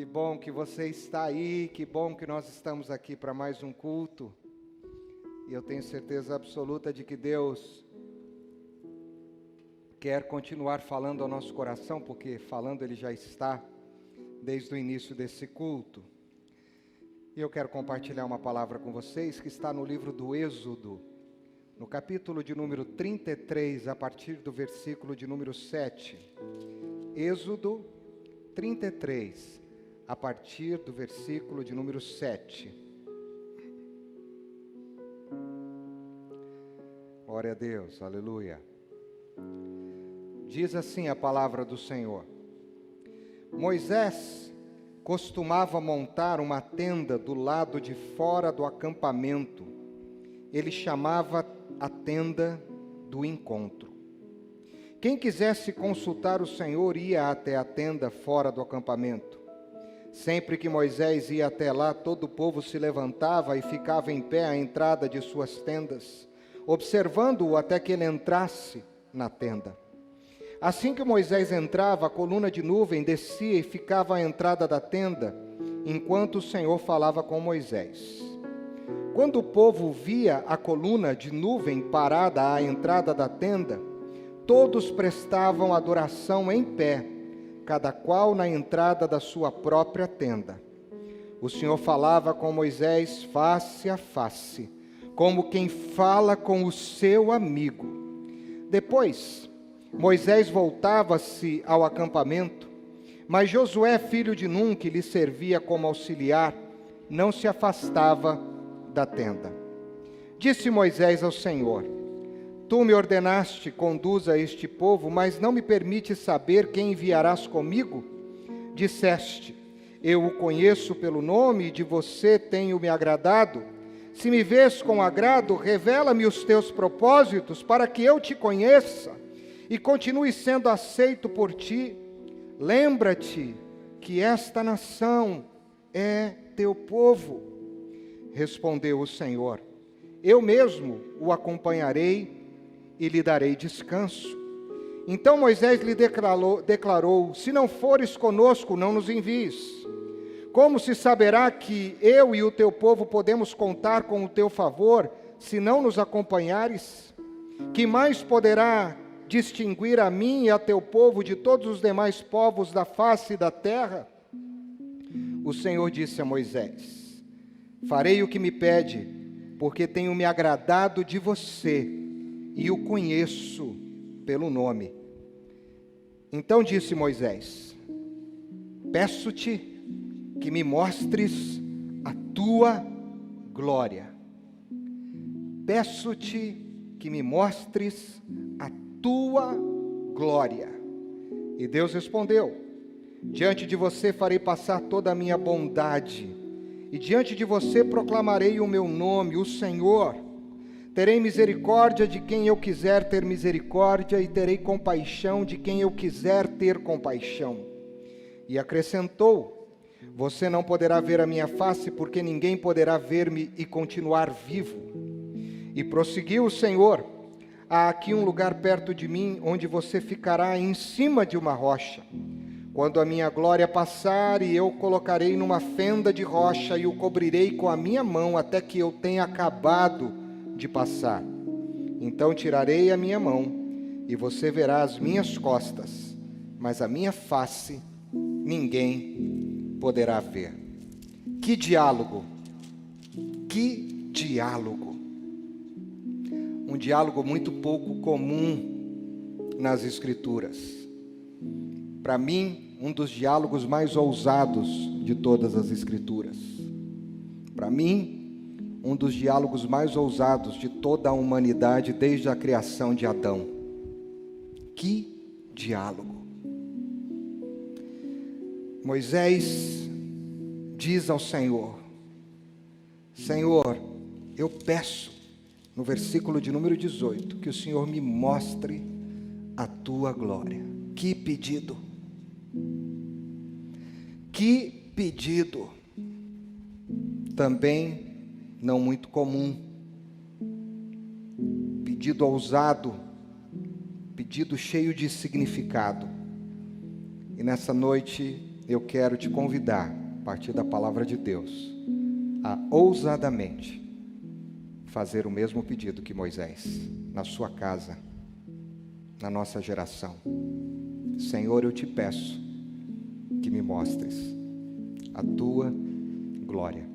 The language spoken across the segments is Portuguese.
Que bom que você está aí, que bom que nós estamos aqui para mais um culto. E eu tenho certeza absoluta de que Deus quer continuar falando ao nosso coração, porque falando Ele já está desde o início desse culto. E eu quero compartilhar uma palavra com vocês que está no livro do Êxodo, no capítulo de número 33, a partir do versículo de número 7. Êxodo 33, a partir do versículo de número 7. Glória a Deus, aleluia. Diz assim a palavra do Senhor: Moisés costumava montar uma tenda do lado de fora do acampamento. Ele chamava a tenda do encontro. Quem quisesse consultar o Senhor ia até a tenda fora do acampamento. Sempre que Moisés ia até lá, todo o povo se levantava e ficava em pé à entrada de suas tendas, observando-o até que ele entrasse na tenda. Assim que Moisés entrava, a coluna de nuvem descia e ficava à entrada da tenda, enquanto o Senhor falava com Moisés. Quando o povo via a coluna de nuvem parada à entrada da tenda, todos prestavam adoração em pé, cada qual na entrada da sua própria tenda. O Senhor falava com Moisés face a face, como quem fala com o seu amigo. Depois, Moisés voltava-se ao acampamento, mas Josué, filho de Num, que lhe servia como auxiliar, não se afastava da tenda. Disse Moisés ao Senhor: Tu me ordenaste, conduza este povo, mas não me permites saber quem enviarás comigo? Disseste: Eu o conheço pelo nome e de você tenho me agradado. Se me vês com agrado, revela-me os teus propósitos para que eu te conheça e continue sendo aceito por ti. Lembra-te que esta nação é teu povo. Respondeu o Senhor: Eu mesmo o acompanharei e lhe darei descanso. Então Moisés lhe declarou: Se não fores conosco, não nos envies. Como se saberá que eu e o teu povo podemos contar com o teu favor, se não nos acompanhares? Que mais poderá distinguir a mim e a teu povo de todos os demais povos da face da terra? O Senhor disse a Moisés: Farei o que me pede, porque tenho me agradado de você e o conheço pelo nome. Então disse Moisés: Peço-te que me mostres a tua glória. Peço-te que me mostres a tua glória. E Deus respondeu: Diante de você farei passar toda a minha bondade, e diante de você proclamarei o meu nome, o Senhor. Terei misericórdia de quem eu quiser ter misericórdia, e terei compaixão de quem eu quiser ter compaixão. E acrescentou: Você não poderá ver a minha face, porque ninguém poderá ver-me e continuar vivo. E prosseguiu o Senhor: Há aqui um lugar perto de mim, onde você ficará em cima de uma rocha. Quando a minha glória passar, e eu o colocarei numa fenda de rocha, e o cobrirei com a minha mão, até que eu tenha acabado de passar. Então tirarei a minha mão, e você verá as minhas costas, mas a minha face ninguém poderá ver. Que diálogo! Que diálogo! Um diálogo muito pouco comum nas Escrituras. Para mim, um dos diálogos mais ousados de todas as Escrituras. Para mim, um dos diálogos mais ousados de toda a humanidade desde a criação de Adão. Que diálogo! Moisés diz ao Senhor: Senhor, eu peço, no versículo de número 18, que o Senhor me mostre a tua glória. Que pedido! Que pedido! Também não muito comum, pedido ousado, pedido cheio de significado. E nessa noite eu quero te convidar, a partir da palavra de Deus, a ousadamente fazer o mesmo pedido que Moisés, na sua casa, na nossa geração. Senhor, eu te peço que me mostres a tua glória.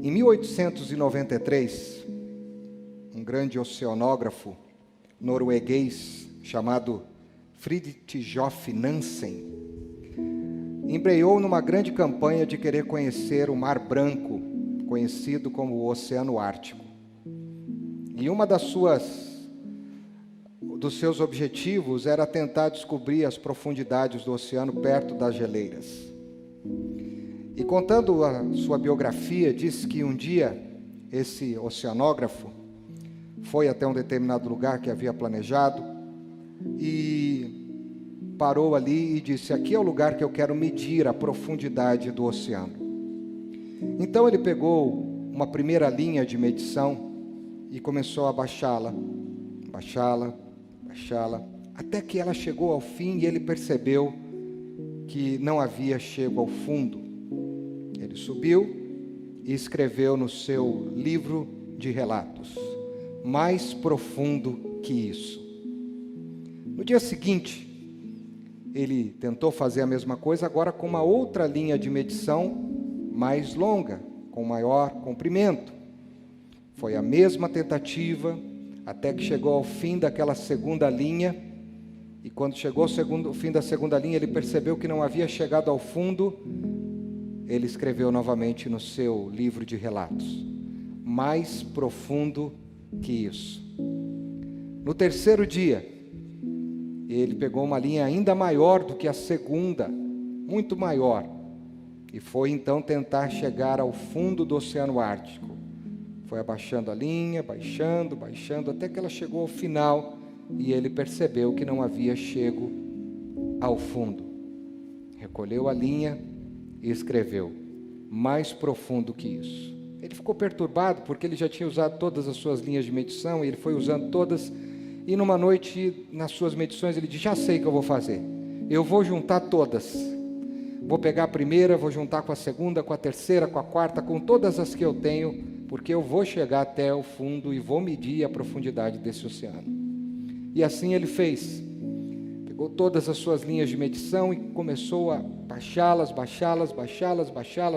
Em 1893, um grande oceanógrafo norueguês chamado Fridtjof Nansen embreou numa grande campanha de querer conhecer o Mar Branco, conhecido como o Oceano Ártico. E uma dos seus objetivos era tentar descobrir as profundidades do oceano perto das geleiras. E contando a sua biografia, disse que um dia esse oceanógrafo foi até um determinado lugar que havia planejado e parou ali e disse: aqui é o lugar que eu quero medir a profundidade do oceano. Então ele pegou uma primeira linha de medição e começou a baixá-la, até que ela chegou ao fim e ele percebeu que não havia chego ao fundo. Ele subiu e escreveu no seu livro de relatos: mais profundo que isso. No dia seguinte, ele tentou fazer a mesma coisa, agora com uma outra linha de medição mais longa, com maior comprimento. Foi a mesma tentativa, até que chegou ao fim daquela segunda linha, e quando chegou ao fim da segunda linha, ele percebeu que não havia chegado ao fundo. Ele escreveu novamente no seu livro de relatos: mais profundo que isso. No terceiro dia, ele pegou uma linha ainda maior do que a segunda, muito maior, e foi então tentar chegar ao fundo do Oceano Ártico. Foi abaixando a linha, baixando, até que ela chegou ao final, e ele percebeu que não havia chego ao fundo. Recolheu a linha e escreveu: mais profundo que isso. Ele ficou perturbado, porque ele já tinha usado todas as suas linhas de medição, e ele foi usando todas, e numa noite, nas suas medições, ele disse: já sei o que eu vou fazer, eu vou juntar todas, vou pegar a primeira, vou juntar com a segunda, com a terceira, com a quarta, com todas as que eu tenho, porque eu vou chegar até o fundo e vou medir a profundidade desse oceano. E assim ele fez. Pegou todas as suas linhas de medição e começou a baixá-las,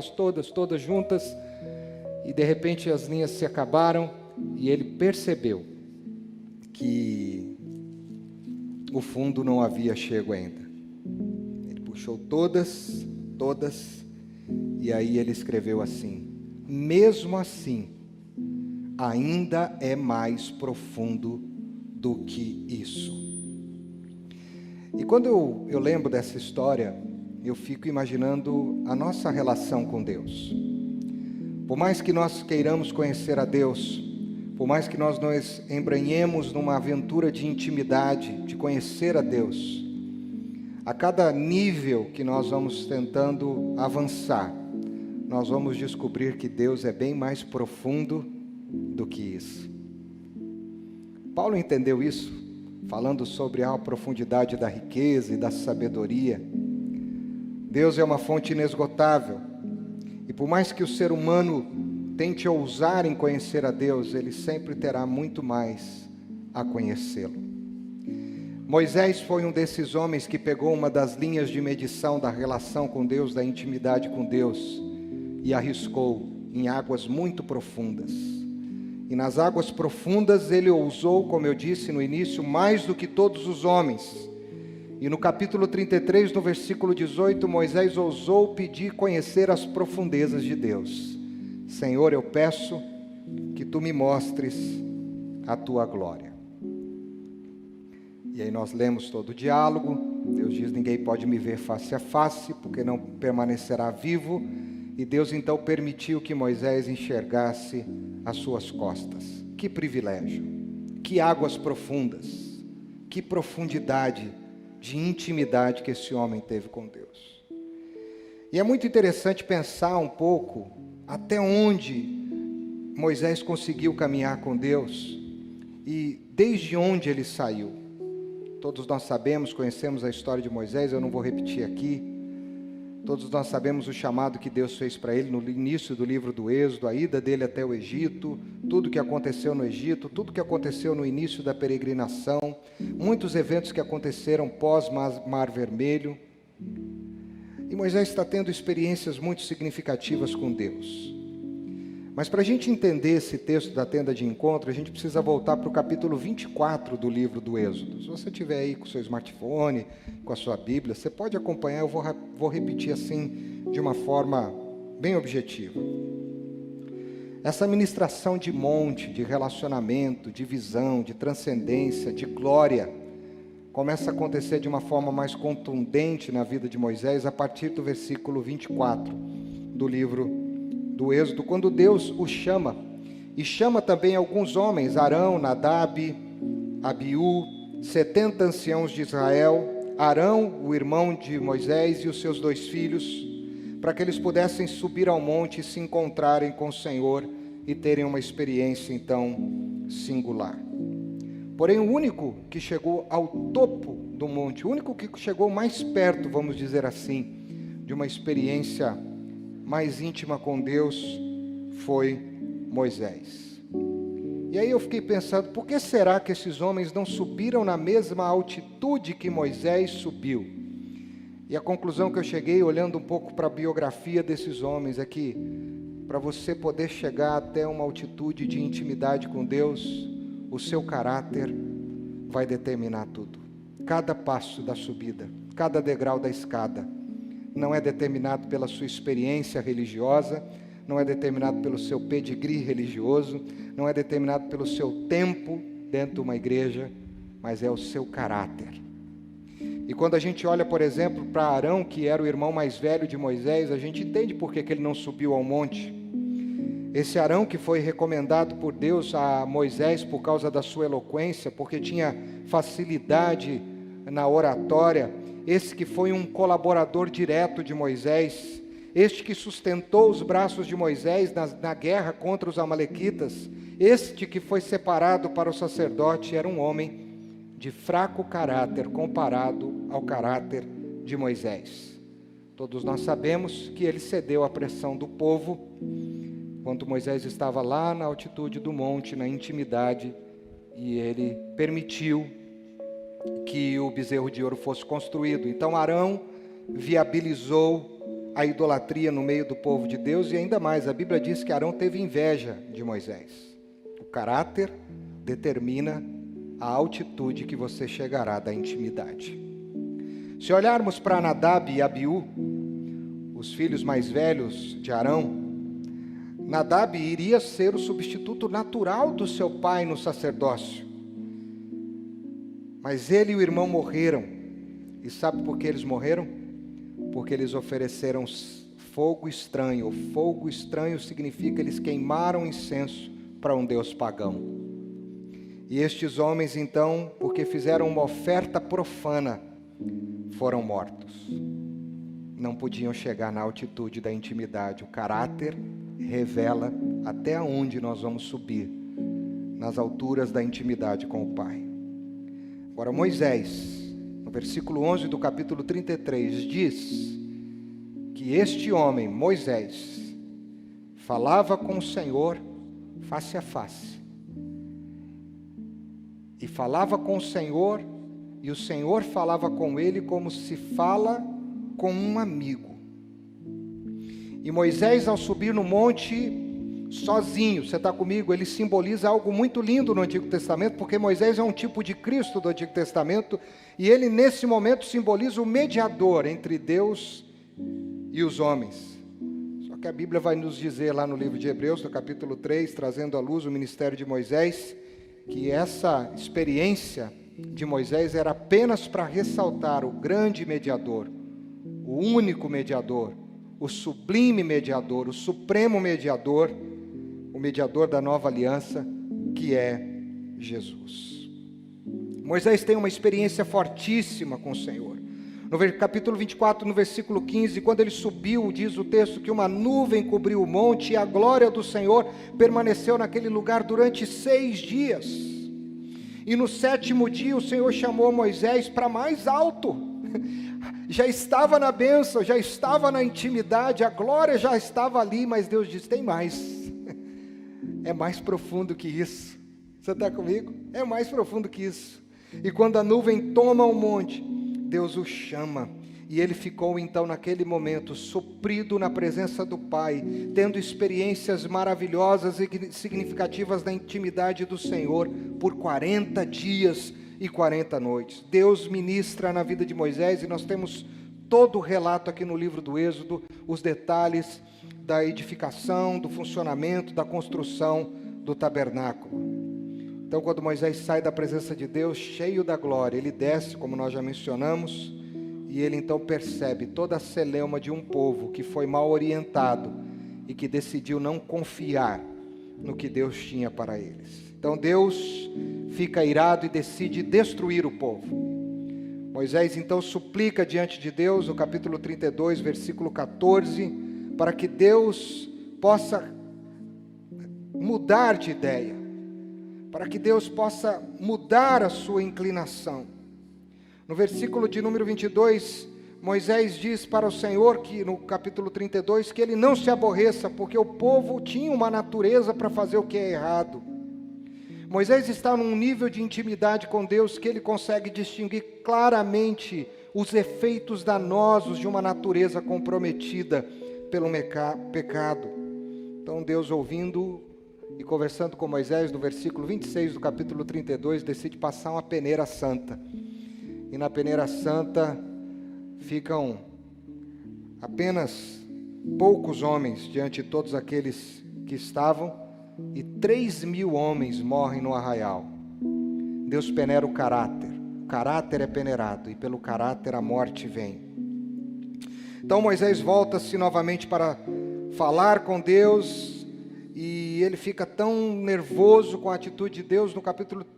todas juntas, e de repente as linhas se acabaram, e ele percebeu que o fundo não havia chego ainda. Ele puxou todas, e aí ele escreveu assim: mesmo assim, ainda é mais profundo do que isso. E quando eu lembro dessa história, eu fico imaginando a nossa relação com Deus. Por mais que nós queiramos conhecer a Deus, por mais que nós nos embrenhemos numa aventura de intimidade, de conhecer a Deus, a cada nível que nós vamos tentando avançar, nós vamos descobrir que Deus é bem mais profundo do que isso. Paulo entendeu isso, falando sobre a profundidade da riqueza e da sabedoria. Deus é uma fonte inesgotável, e por mais que o ser humano tente ousar em conhecer a Deus, ele sempre terá muito mais a conhecê-lo. Moisés foi um desses homens que pegou uma das linhas de medição da relação com Deus, da intimidade com Deus, e arriscou em águas muito profundas. E nas águas profundas ele ousou, como eu disse no início, mais do que todos os homens. E no capítulo 33, no versículo 18, Moisés ousou pedir conhecer as profundezas de Deus. Senhor, eu peço que tu me mostres a tua glória. E aí nós lemos todo o diálogo. Deus diz: ninguém pode me ver face a face, porque não permanecerá vivo. E Deus então permitiu que Moisés enxergasse as suas costas. Que privilégio, que águas profundas, que profundidade de intimidade que esse homem teve com Deus. E é muito interessante pensar um pouco até onde Moisés conseguiu caminhar com Deus e desde onde ele saiu. Todos nós sabemos, conhecemos a história de Moisés, eu não vou repetir aqui, Todos nós sabemos o chamado que Deus fez para ele no início do livro do Êxodo, a ida dele até o Egito, tudo que aconteceu no Egito, tudo que aconteceu no início da peregrinação, muitos eventos que aconteceram pós-Mar Vermelho. E Moisés está tendo experiências muito significativas com Deus. Mas para a gente entender esse texto da tenda de encontro, a gente precisa voltar para o capítulo 24 do livro do Êxodo. Se você estiver aí com o seu smartphone, com a sua Bíblia, você pode acompanhar, eu vou repetir assim, de uma forma bem objetiva. Essa ministração de monte, de relacionamento, de visão, de transcendência, de glória, começa a acontecer de uma forma mais contundente na vida de Moisés a partir do versículo 24 do livro do Êxodo, quando Deus o chama, e chama também alguns homens, Arão, Nadab, Abiú, 70 anciãos de Israel, Arão, o irmão de Moisés, e os seus 2 filhos, para que eles pudessem subir ao monte e se encontrarem com o Senhor e terem uma experiência então singular. Porém, o único que chegou ao topo do monte, o único que chegou mais perto, vamos dizer assim, de uma experiência mais íntima com Deus, foi Moisés. E aí eu fiquei pensando, por que será que esses homens não subiram na mesma altitude que Moisés subiu? E a conclusão que eu cheguei, olhando um pouco para a biografia desses homens, é que para você poder chegar até uma altitude de intimidade com Deus, o seu caráter vai determinar tudo. Cada passo da subida, cada degrau da escada, não é determinado pela sua experiência religiosa, não é determinado pelo seu pedigree religioso, não é determinado pelo seu tempo dentro de uma igreja, mas é o seu caráter. E quando a gente olha, por exemplo, para Arão, que era o irmão mais velho de Moisés, a gente entende por que ele não subiu ao monte. Esse Arão que foi recomendado por Deus a Moisés por causa da sua eloquência, porque tinha facilidade na oratória, esse que foi um colaborador direto de Moisés, este que sustentou os braços de Moisés na guerra contra os amalequitas, este que foi separado para o sacerdote, era um homem de fraco caráter comparado ao caráter de Moisés. Todos nós sabemos que ele cedeu à pressão do povo, enquanto Moisés estava lá na altitude do monte, na intimidade, e ele permitiu que o bezerro de ouro fosse construído. Então Arão viabilizou a idolatria no meio do povo de Deus, e ainda mais, a Bíblia diz que Arão teve inveja de Moisés. O caráter determina a altitude que você chegará da intimidade. Se olharmos para Nadab e Abiú, os filhos mais velhos de Arão, Nadab iria ser o substituto natural do seu pai no sacerdócio. Mas ele e o irmão morreram. E sabe por que eles morreram? Porque eles ofereceram fogo estranho. Fogo estranho significa eles queimaram incenso para um deus pagão. E estes homens, então, porque fizeram uma oferta profana, foram mortos. Não podiam chegar na altitude da intimidade. O caráter revela até onde nós vamos subir, nas alturas da intimidade com o Pai. Agora Moisés, no versículo 11 do capítulo 33, diz que este homem, Moisés, falava com o Senhor face a face. E falava com o Senhor, e o Senhor falava com ele como se fala com um amigo. E Moisés, ao subir no monte sozinho, você está comigo, ele simboliza algo muito lindo no Antigo Testamento, porque Moisés é um tipo de Cristo do Antigo Testamento, e ele nesse momento simboliza o mediador entre Deus e os homens. Só que a Bíblia vai nos dizer lá no livro de Hebreus, no capítulo 3, trazendo à luz o ministério de Moisés, que essa experiência de Moisés era apenas para ressaltar o grande mediador, o único mediador, o sublime mediador, o supremo mediador, o mediador da nova aliança, que é Jesus. Moisés tem uma experiência fortíssima com o Senhor. No capítulo 24, no versículo 15, quando ele subiu, diz o texto que uma nuvem cobriu o monte e a glória do Senhor permaneceu naquele lugar durante 6 dias. E no 7º dia o Senhor chamou Moisés para mais alto. já estava na bênção, já estava na intimidade, a glória já estava ali, mas Deus diz: tem mais, é mais profundo que isso. Você está comigo? É mais profundo que isso. E quando a nuvem toma o monte, Deus o chama, e ele ficou então naquele momento suprido na presença do Pai, tendo experiências maravilhosas e significativas da intimidade do Senhor por 40 dias e 40 noites. Deus ministra na vida de Moisés, e nós temos todo o relato aqui no livro do Êxodo, os detalhes da edificação, do funcionamento, da construção do tabernáculo. Então, quando Moisés sai da presença de Deus, cheio da glória, ele desce, como nós já mencionamos, e ele então percebe toda a celeuma de um povo que foi mal orientado e que decidiu não confiar no que Deus tinha para eles. Então Deus fica irado e decide destruir o povo. Moisés então suplica diante de Deus, no capítulo 32, versículo 14, para que Deus possa mudar de ideia, para que Deus possa mudar a sua inclinação. No versículo de número 22, Moisés diz para o Senhor, que no capítulo 32, que ele não se aborreça, porque o povo tinha uma natureza para fazer o que é errado. Moisés está num nível de intimidade com Deus que ele consegue distinguir claramente os efeitos danosos de uma natureza comprometida pelo pecado. Então Deus, ouvindo e conversando com Moisés, no versículo 26 do capítulo 32, decide passar uma peneira santa. E na peneira santa ficam apenas poucos homens diante de todos aqueles que estavam, e 3.000 homens morrem no arraial. Deus peneira o caráter é peneirado, e pelo caráter a morte vem. Então Moisés volta-se novamente para falar com Deus, e ele fica tão nervoso com a atitude de Deus.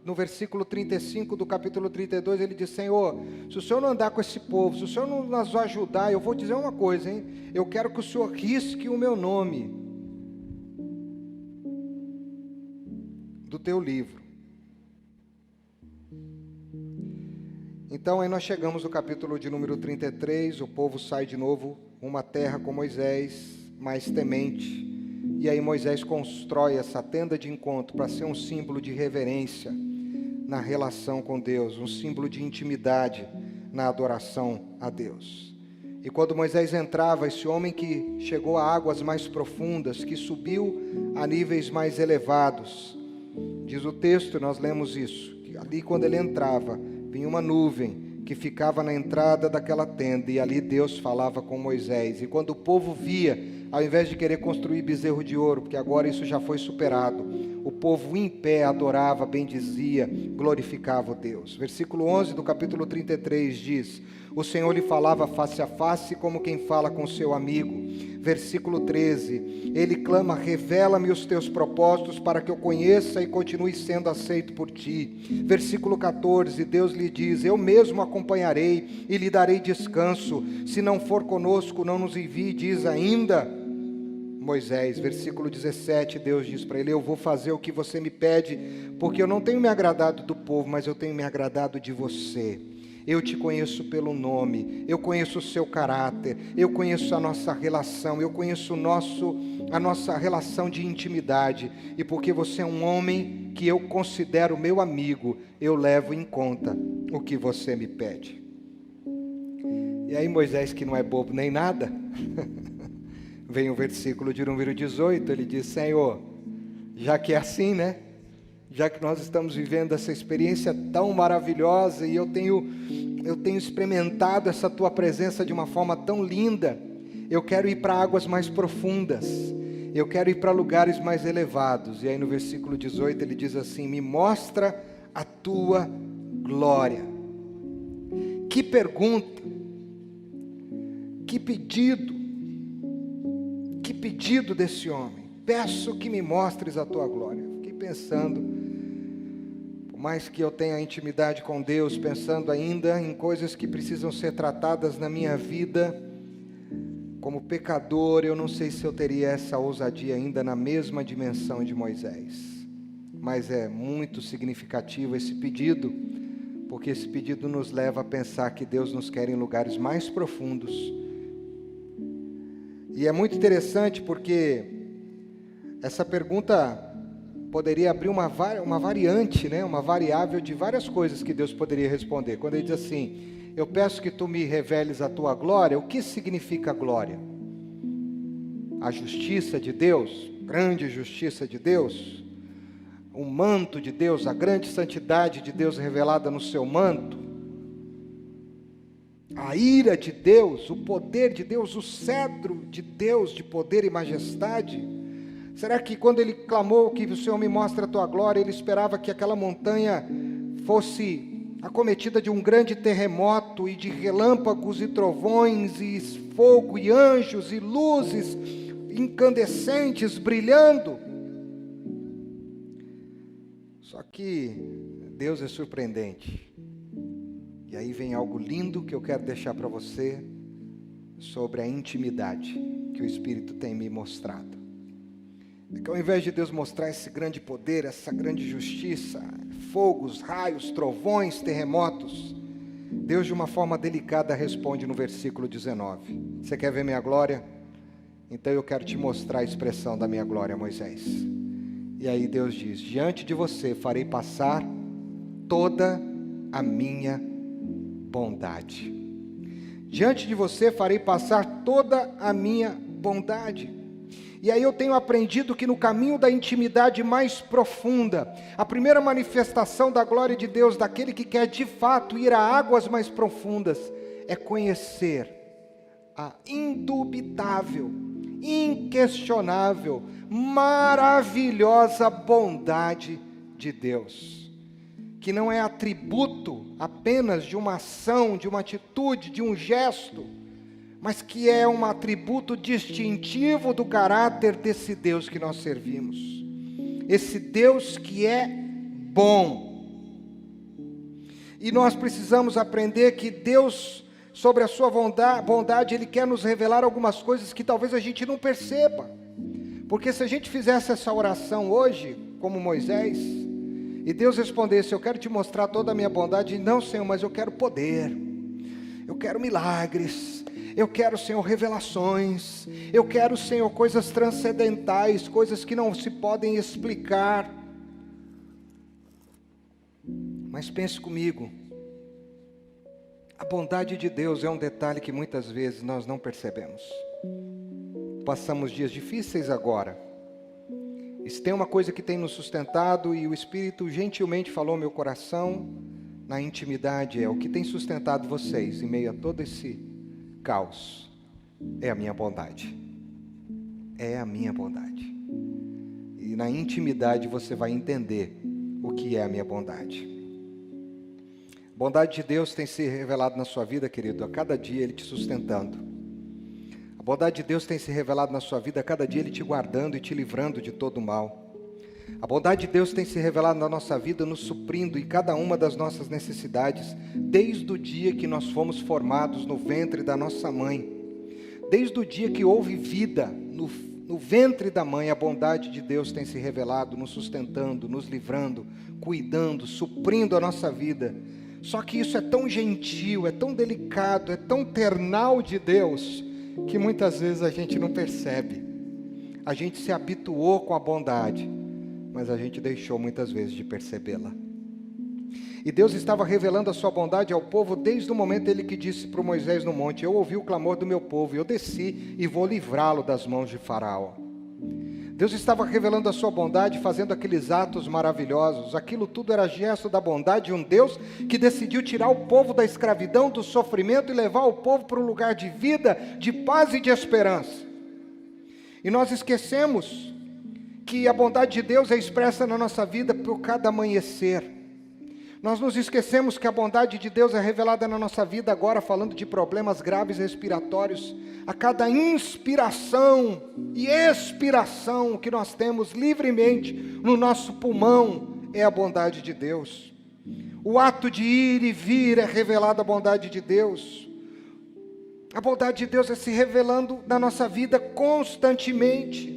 No versículo 35 do capítulo 32, ele diz: Senhor, se o Senhor não andar com esse povo, se o Senhor não nos ajudar, eu vou dizer uma coisa, hein? Eu quero que o Senhor risque o meu nome do teu livro. Então aí nós chegamos no capítulo de número 33, o povo sai de novo uma terra com Moisés, mais temente. E aí Moisés constrói essa tenda de encontro para ser um símbolo de reverência na relação com Deus, um símbolo de intimidade na adoração a Deus. E quando Moisés entrava, esse homem que chegou a águas mais profundas, que subiu a níveis mais elevados, diz o texto, nós lemos isso, que ali quando ele entrava, vinha uma nuvem que ficava na entrada daquela tenda, e ali Deus falava com Moisés. E quando o povo via, ao invés de querer construir bezerro de ouro, porque agora isso já foi superado, o povo em pé adorava, bendizia, glorificava o Deus. Versículo 11 do capítulo 33 diz: o Senhor lhe falava face a face, como quem fala com seu amigo. Versículo 13, ele clama: revela-me os teus propósitos, para que eu conheça e continue sendo aceito por ti. Versículo 14, Deus lhe diz: eu mesmo acompanharei e lhe darei descanso. Se não for conosco, não nos envie, diz ainda Moisés. Versículo 17, Deus diz para ele: eu vou fazer o que você me pede, porque eu não tenho me agradado do povo, mas eu tenho me agradado de você. Eu te conheço pelo nome, eu conheço o seu caráter, eu conheço a nossa relação, eu conheço a nossa relação de intimidade, e porque você é um homem que eu considero meu amigo, eu levo em conta o que você me pede. E aí Moisés, que não é bobo nem nada, vem o versículo de número 18, ele diz: Senhor, já que é assim, né? Já que nós estamos vivendo essa experiência tão maravilhosa, e eu tenho experimentado essa tua presença de uma forma tão linda, eu quero ir para águas mais profundas, eu quero ir para lugares mais elevados. E aí no versículo 18 ele diz assim: me mostra a tua glória. Que pergunta, que pedido desse homem: peço que me mostres a tua glória. Fiquei pensando, por mais que eu tenha intimidade com Deus, pensando ainda em coisas que precisam ser tratadas na minha vida, como pecador, eu não sei se eu teria essa ousadia ainda na mesma dimensão de Moisés. Mas é muito significativo esse pedido, porque esse pedido nos leva a pensar que Deus nos quer em lugares mais profundos. E é muito interessante porque essa pergunta poderia abrir uma variante, né? Uma variável de várias coisas que Deus poderia responder. Quando ele diz assim, eu peço que tu me reveles a tua glória, o que significa glória? A justiça de Deus, grande justiça de Deus, o manto de Deus, a grande santidade de Deus revelada no seu manto, a ira de Deus, o poder de Deus, o cetro de Deus de poder e majestade. Será que quando ele clamou que o Senhor me mostre a tua glória, ele esperava que aquela montanha fosse acometida de um grande terremoto e de relâmpagos e trovões e fogo e anjos e luzes incandescentes brilhando? Só que Deus é surpreendente. E aí vem algo lindo que eu quero deixar para você sobre a intimidade que o Espírito tem me mostrado. É que ao invés de Deus mostrar esse grande poder, essa grande justiça, fogos, raios, trovões, terremotos, Deus de uma forma delicada responde no versículo 19. Você quer ver minha glória? Então eu quero te mostrar a expressão da minha glória, Moisés. E aí Deus diz, diante de você farei passar toda a minha bondade. Diante de você farei passar toda a minha bondade. E aí eu tenho aprendido que no caminho da intimidade mais profunda, a primeira manifestação da glória de Deus, daquele que quer de fato ir a águas mais profundas, é conhecer a indubitável, inquestionável, maravilhosa bondade de Deus, que não é atributo apenas de uma ação, de uma atitude, de um gesto, mas que é um atributo distintivo do caráter desse Deus que nós servimos. Esse Deus que é bom. E nós precisamos aprender que Deus, sobre a sua bondade, Ele quer nos revelar algumas coisas que talvez a gente não perceba. Porque se a gente fizesse essa oração hoje, como Moisés, e Deus respondesse, eu quero te mostrar toda a minha bondade, não, Senhor, mas eu quero poder, eu quero milagres, eu quero, Senhor, revelações, eu quero, Senhor, coisas transcendentais, coisas que não se podem explicar. Mas pense comigo, a bondade de Deus é um detalhe que muitas vezes nós não percebemos. Passamos dias difíceis agora. Isso tem uma coisa que tem nos sustentado e o Espírito gentilmente falou ao meu coração, na intimidade, é o que tem sustentado vocês em meio a todo esse caos, é a minha bondade. É a minha bondade. E na intimidade você vai entender o que é a minha bondade. A bondade de Deus tem se revelado na sua vida, querido, a cada dia Ele te sustentando. A bondade de Deus tem se revelado na sua vida a cada dia Ele te guardando e te livrando de todo o mal. A bondade de Deus tem se revelado na nossa vida, nos suprindo em cada uma das nossas necessidades, desde o dia que nós fomos formados no ventre da nossa mãe. Desde o dia que houve vida no ventre da mãe, a bondade de Deus tem se revelado, nos sustentando, nos livrando, cuidando, suprindo a nossa vida. Só que isso é tão gentil, é tão delicado, é tão ternal de Deus, que muitas vezes a gente não percebe. A gente se habituou com a bondade, mas a gente deixou muitas vezes de percebê-la. E Deus estava revelando a sua bondade ao povo desde o momento ele que disse para Moisés no monte, eu ouvi o clamor do meu povo, eu desci e vou livrá-lo das mãos de Faraó. Deus estava revelando a sua bondade, fazendo aqueles atos maravilhosos. Aquilo tudo era gesto da bondade de um Deus que decidiu tirar o povo da escravidão, do sofrimento e levar o povo para um lugar de vida, de paz e de esperança. E nós esquecemos que a bondade de Deus é expressa na nossa vida por cada amanhecer. Nós nos esquecemos que a bondade de Deus é revelada na nossa vida agora, falando de problemas graves respiratórios. A cada inspiração e expiração que nós temos livremente no nosso pulmão é a bondade de Deus. O ato de ir e vir é revelada a bondade de Deus. A bondade de Deus é se revelando na nossa vida constantemente.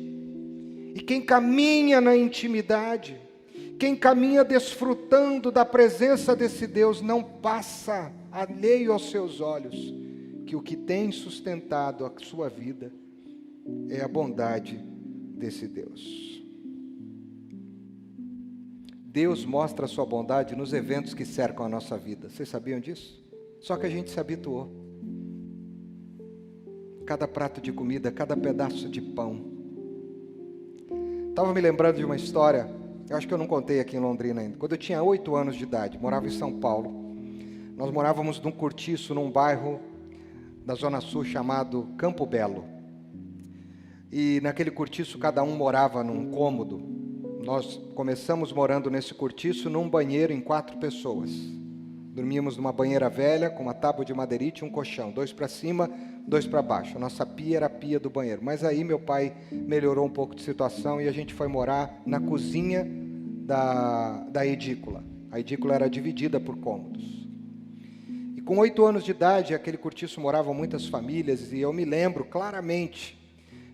E quem caminha na intimidade, Quem caminha desfrutando da presença desse Deus não passa alheio aos seus olhos que o que tem sustentado a sua vida é a bondade desse Deus. Deus mostra a sua bondade nos eventos que cercam a nossa vida. Vocês sabiam disso? Só que a gente se habituou. Cada prato de comida, cada pedaço de pão. Estava me lembrando de uma história, eu acho que eu não contei aqui em Londrina ainda. Quando eu tinha 8 anos de idade, morava em São Paulo. Nós morávamos num cortiço, num bairro da Zona Sul chamado Campo Belo. E naquele cortiço cada um morava num cômodo. Nós começamos morando nesse cortiço num banheiro em 4 pessoas. Dormíamos numa banheira velha com uma tábua de madeirite e um colchão, 2 para cima, 2 para baixo. A nossa pia era a pia do banheiro. Mas aí meu pai melhorou um pouco de situação e a gente foi morar na cozinha da edícula. A edícula era dividida por cômodos. E com 8 anos de idade, aquele cortiço moravam muitas famílias e eu me lembro claramente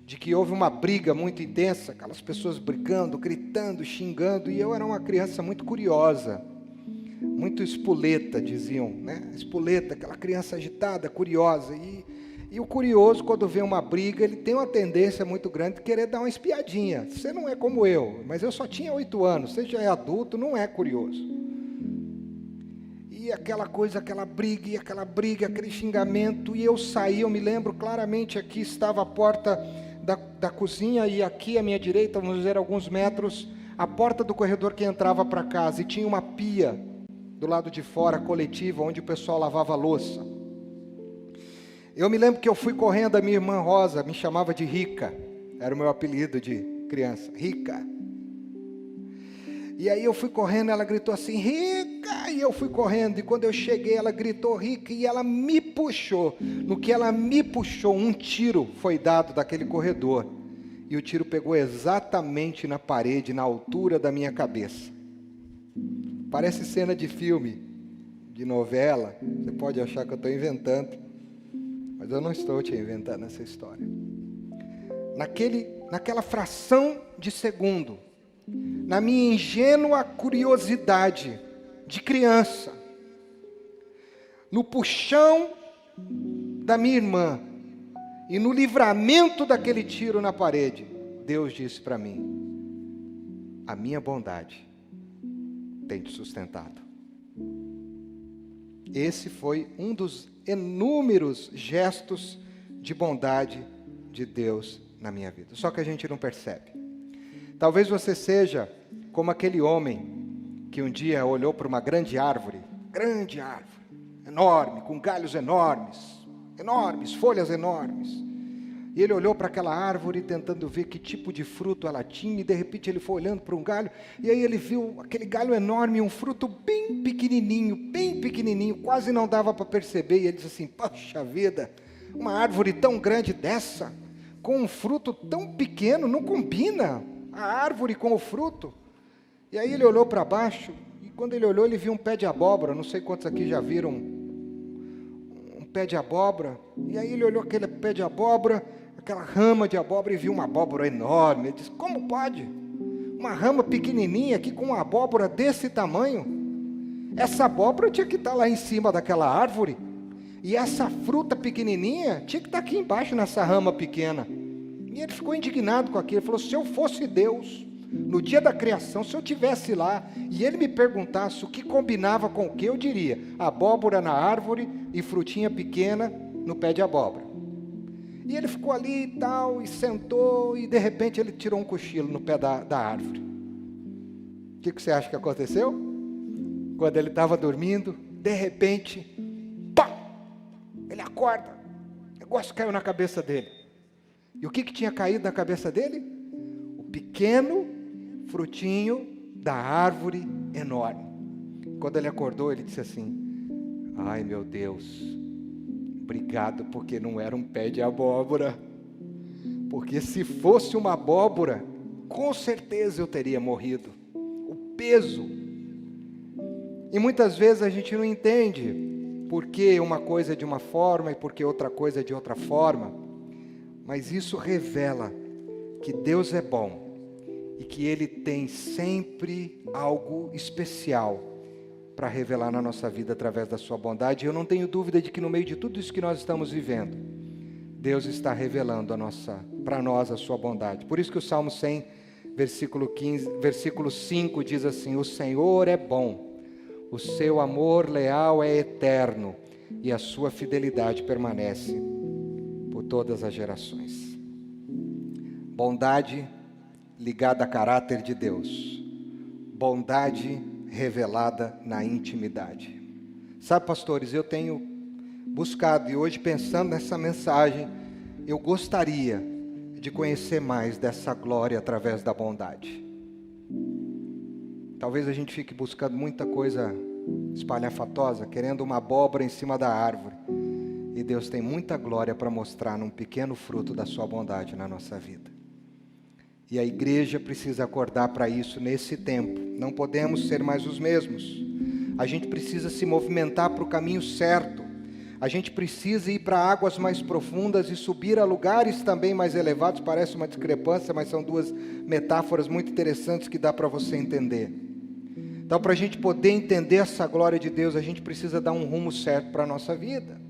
de que houve uma briga muito intensa, aquelas pessoas brigando, gritando, xingando, e eu era uma criança muito curiosa, muito espoleta, diziam, né? Espoleta, aquela criança agitada, curiosa, e o curioso, quando vê uma briga, ele tem uma tendência muito grande de querer dar uma espiadinha. Você não é como eu, mas eu só tinha 8 anos, você já é adulto, não é curioso. E aquela coisa, aquela briga, aquele xingamento, e eu saí, eu me lembro claramente, aqui estava a porta da cozinha, e aqui à minha direita, vamos dizer, alguns metros, a porta do corredor que entrava para casa, e tinha uma pia do lado de fora, coletiva, onde o pessoal lavava a louça. Eu me lembro que eu fui correndo, a minha irmã Rosa me chamava de Rica, era o meu apelido de criança, Rica. E aí eu fui correndo, ela gritou assim, Rica, e eu fui correndo, e quando eu cheguei, ela gritou Rica, e ela me puxou. No que ela me puxou, um tiro foi dado daquele corredor, e o tiro pegou exatamente na parede, na altura da minha cabeça. Parece cena de filme, de novela, você pode achar que eu estou inventando, mas eu não estou te inventando essa história. Naquela fração de segundo, na minha ingênua curiosidade de criança, no puxão da minha irmã e no livramento daquele tiro na parede, Deus disse para mim, a minha bondade tem te sustentado. Esse foi um dos inúmeros gestos de bondade de Deus na minha vida, só que a gente não percebe. Talvez você seja como aquele homem que um dia olhou para uma grande árvore, enorme, com galhos enormes, folhas enormes. E ele olhou para aquela árvore tentando ver que tipo de fruto ela tinha, e de repente ele foi olhando para um galho, e aí ele viu aquele galho enorme, um fruto bem pequenininho, quase não dava para perceber, e ele disse assim, poxa vida, uma árvore tão grande dessa, com um fruto tão pequeno, não combina a árvore com o fruto. E aí ele olhou para baixo, e quando ele olhou, ele viu um pé de abóbora, não sei quantos aqui já viram um pé de abóbora, e aí ele olhou aquele pé de abóbora, aquela rama de abóbora, e viu uma abóbora enorme. Ele disse, como pode? Uma rama pequenininha aqui com uma abóbora desse tamanho? Essa abóbora tinha que estar lá em cima daquela árvore, e essa fruta pequenininha tinha que estar aqui embaixo nessa rama pequena. E ele ficou indignado com aquilo, ele falou, se eu fosse Deus, no dia da criação, se eu estivesse lá, e ele me perguntasse o que combinava com o que, eu diria, abóbora na árvore e frutinha pequena no pé de abóbora. E ele ficou ali e tal, e sentou, e de repente ele tirou um cochilo no pé da árvore. O que você acha que aconteceu? Quando ele estava dormindo, de repente, pá! Ele acorda, o negócio caiu na cabeça dele. E o que tinha caído na cabeça dele? O pequeno frutinho da árvore enorme. Quando ele acordou, ele disse assim, ai meu Deus, obrigado porque não era um pé de abóbora, porque se fosse uma abóbora, com certeza eu teria morrido. O peso. E muitas vezes a gente não entende por que uma coisa é de uma forma e por que outra coisa é de outra forma. Mas isso revela que Deus é bom e que Ele tem sempre algo especial para revelar na nossa vida através da sua bondade. E eu não tenho dúvida de que no meio de tudo isso que nós estamos vivendo, Deus está revelando para nós a sua bondade. Por isso que o Salmo 100, versículo 5 diz assim: o Senhor é bom, o seu amor leal é eterno e a sua fidelidade permanece por todas as gerações. Bondade ligada a caráter de Deus. Bondade revelada na intimidade. Sabe, pastores, eu tenho buscado, e hoje pensando nessa mensagem, eu gostaria de conhecer mais dessa glória através da bondade. Talvez a gente fique buscando muita coisa espalhafatosa, querendo uma abóbora em cima da árvore. E Deus tem muita glória para mostrar num pequeno fruto da sua bondade na nossa vida. E a igreja precisa acordar para isso nesse tempo. Não podemos ser mais os mesmos. A gente precisa se movimentar para o caminho certo. A gente precisa ir para águas mais profundas e subir a lugares também mais elevados. Parece uma discrepância, mas são duas metáforas muito interessantes que dá para você entender. Então, para a gente poder entender essa glória de Deus, a gente precisa dar um rumo certo para a nossa vida.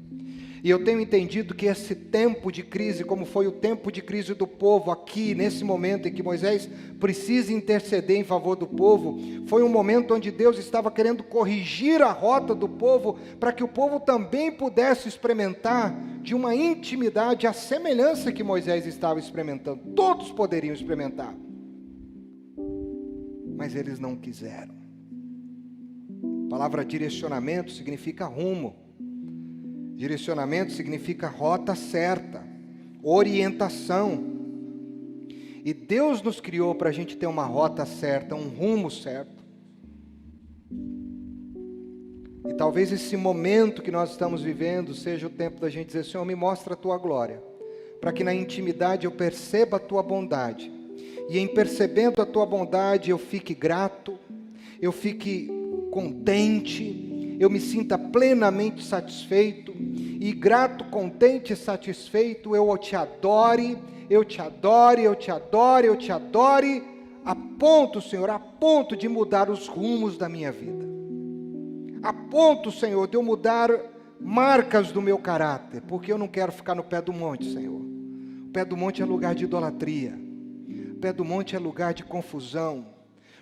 E eu tenho entendido que esse tempo de crise, como foi o tempo de crise do povo aqui, nesse momento em que Moisés precisa interceder em favor do povo, foi um momento onde Deus estava querendo corrigir a rota do povo, para que o povo também pudesse experimentar de uma intimidade, a semelhança que Moisés estava experimentando. Todos poderiam experimentar, mas eles não quiseram. A palavra direcionamento significa rumo. Direcionamento significa rota certa, orientação. E Deus nos criou para a gente ter uma rota certa, um rumo certo. E talvez esse momento que nós estamos vivendo seja o tempo da gente dizer: Senhor, me mostra a Tua glória, para que na intimidade eu perceba a Tua bondade. E em percebendo a Tua bondade eu fique grato, eu fique contente, eu me sinta plenamente satisfeito, e grato, contente e satisfeito, eu te adore, eu te adore, eu te adore, eu te adore, a ponto, Senhor, a ponto de mudar os rumos da minha vida, a ponto, Senhor, de eu mudar marcas do meu caráter, porque eu não quero ficar no pé do monte, Senhor. O pé do monte é lugar de idolatria, o pé do monte é lugar de confusão,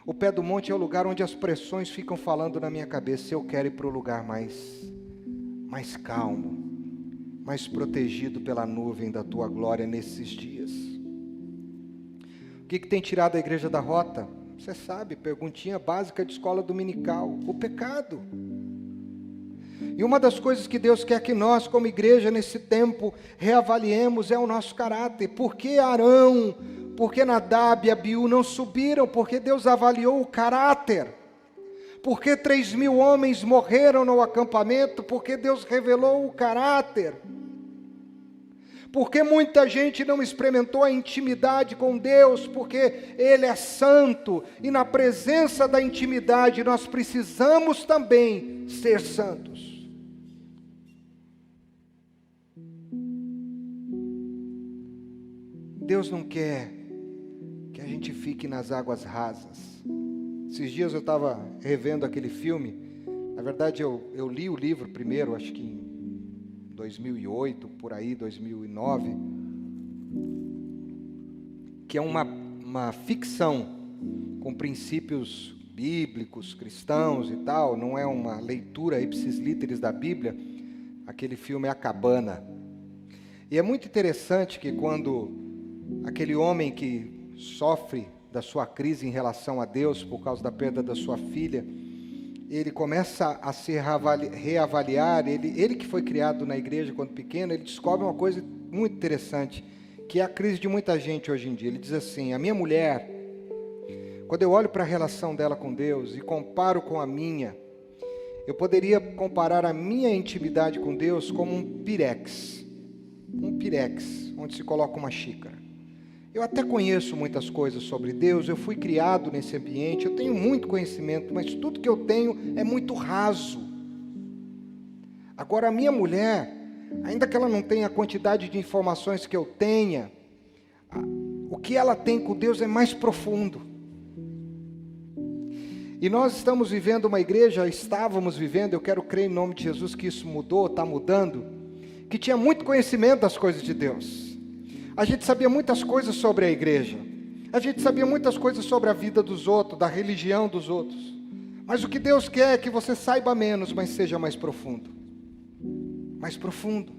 o pé do monte é o lugar onde as pressões ficam falando na minha cabeça. Eu quero ir para o lugar mais calmo, mais protegido pela nuvem da Tua glória nesses dias. O que tem tirado a igreja da rota? Você sabe, perguntinha básica de escola dominical: o pecado. E uma das coisas que Deus quer que nós, como igreja, nesse tempo, reavaliemos é o nosso caráter. Por que Arão, por que Nadab e Abiú não subiram? Porque Deus avaliou o caráter. Porque 3.000 homens morreram no acampamento? Porque Deus revelou o caráter. Porque muita gente não experimentou a intimidade com Deus? Porque Ele é santo, e na presença da intimidade nós precisamos também ser santos. Deus não quer que a gente fique nas águas rasas. Esses dias eu estava revendo aquele filme. Na verdade eu li o livro primeiro, acho que em 2008, por aí, 2009, que é uma ficção com princípios bíblicos, cristãos e tal. Não é uma leitura ipsis literis da Bíblia. Aquele filme é A Cabana. E é muito interessante que quando aquele homem que sofre da sua crise em relação a Deus por causa da perda da sua filha, ele começa a se reavaliar. Ele que foi criado na igreja quando pequeno, ele descobre uma coisa muito interessante, que é a crise de muita gente hoje em dia. Ele diz assim: a minha mulher, quando eu olho para a relação dela com Deus e comparo com a minha, eu poderia comparar a minha intimidade com Deus como um pirex, onde se coloca uma xícara. Eu até conheço muitas coisas sobre Deus, eu fui criado nesse ambiente, eu tenho muito conhecimento, mas tudo que eu tenho é muito raso. Agora, a minha mulher, ainda que ela não tenha a quantidade de informações que eu tenha, o que ela tem com Deus é mais profundo. E nós estamos vivendo uma igreja, estávamos vivendo, eu quero crer em nome de Jesus que isso mudou, está mudando, que tinha muito conhecimento das coisas de Deus. A gente sabia muitas coisas sobre a igreja. A gente sabia muitas coisas sobre a vida dos outros, da religião dos outros. Mas o que Deus quer é que você saiba menos, mas seja mais profundo. Mais profundo.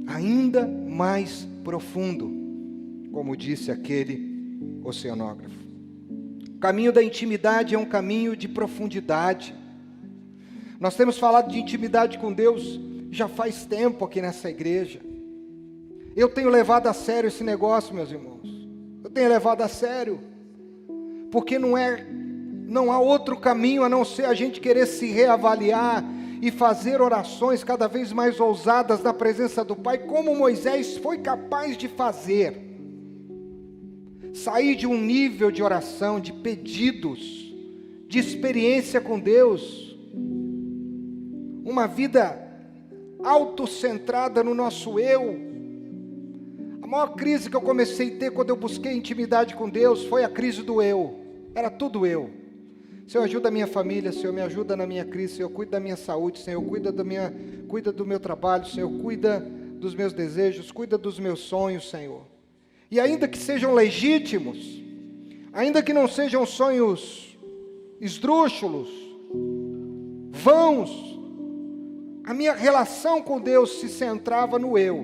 Ainda mais profundo, como disse aquele oceanógrafo. O caminho da intimidade é um caminho de profundidade. Nós temos falado de intimidade com Deus já faz tempo aqui nessa igreja. Eu tenho levado a sério esse negócio, meus irmãos. Eu tenho levado a sério. Porque não há outro caminho a não ser a gente querer se reavaliar e fazer orações cada vez mais ousadas na presença do Pai, como Moisés foi capaz de fazer. Sair de um nível de oração, de pedidos, de experiência com Deus. Uma vida autocentrada no nosso eu. A maior crise que eu comecei a ter quando eu busquei intimidade com Deus foi a crise do eu. Era tudo eu. Senhor, ajuda a minha família, Senhor, me ajuda na minha crise, Senhor, cuida da minha saúde, Senhor, cuida do meu trabalho, Senhor, cuida dos meus desejos, cuida dos meus sonhos, Senhor. E ainda que sejam legítimos, ainda que não sejam sonhos esdrúxulos, vãos, a minha relação com Deus se centrava no eu.